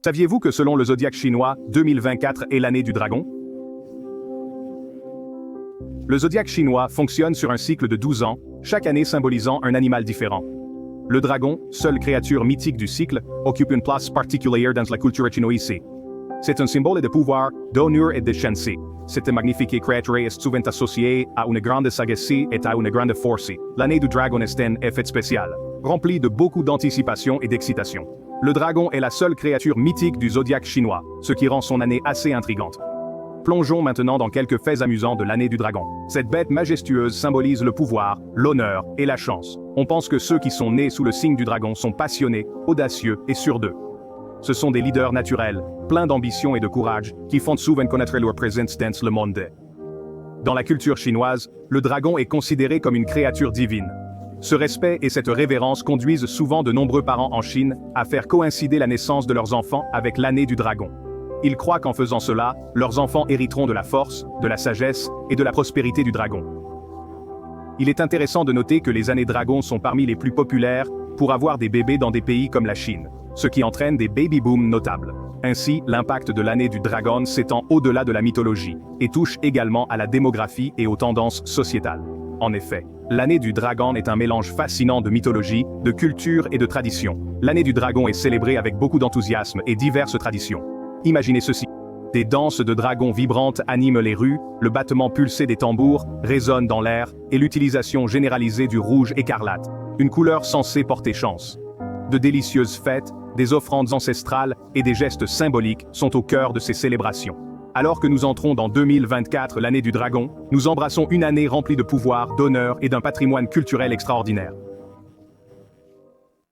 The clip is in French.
Saviez-vous que selon le zodiaque chinois, 2024 est l'année du dragon? Le zodiaque chinois fonctionne sur un cycle de 12 ans, chaque année symbolisant un animal différent. Le dragon, seule créature mythique du cycle, occupe une place particulière dans la culture chinoise. C'est un symbole de pouvoir, d'honneur et de chance. Cette magnifique créature est souvent associée à une grande sagesse et à une grande force. L'année du dragon est un effet spécial, rempli de beaucoup d'anticipation et d'excitation. Le dragon est la seule créature mythique du zodiaque chinois, ce qui rend son année assez intrigante. Plongeons maintenant dans quelques faits amusants de l'année du dragon. Cette bête majestueuse symbolise le pouvoir, l'honneur et la chance. On pense que ceux qui sont nés sous le signe du dragon sont passionnés, audacieux et sûrs d'eux. Ce sont des leaders naturels, pleins d'ambition et de courage, qui font souvent connaître leur présence dans le monde. Dans la culture chinoise, le dragon est considéré comme une créature divine. Ce respect et cette révérence conduisent souvent de nombreux parents en Chine à faire coïncider la naissance de leurs enfants avec l'année du dragon. Ils croient qu'en faisant cela, leurs enfants hériteront de la force, de la sagesse et de la prospérité du dragon. Il est intéressant de noter que les années dragons sont parmi les plus populaires pour avoir des bébés dans des pays comme la Chine, ce qui entraîne des baby-booms notables. Ainsi, l'impact de l'année du dragon s'étend au-delà de la mythologie et touche également à la démographie et aux tendances sociétales. En effet, l'année du dragon est un mélange fascinant de mythologie, de culture et de tradition. L'année du dragon est célébrée avec beaucoup d'enthousiasme et diverses traditions. Imaginez ceci. Des danses de dragons vibrantes animent les rues, le battement pulsé des tambours résonne dans l'air, et l'utilisation généralisée du rouge écarlate, une couleur censée porter chance. De délicieuses fêtes, des offrandes ancestrales et des gestes symboliques sont au cœur de ces célébrations. Alors que nous entrons dans 2024, l'année du dragon, nous embrassons une année remplie de pouvoir, d'honneur et d'un patrimoine culturel extraordinaire.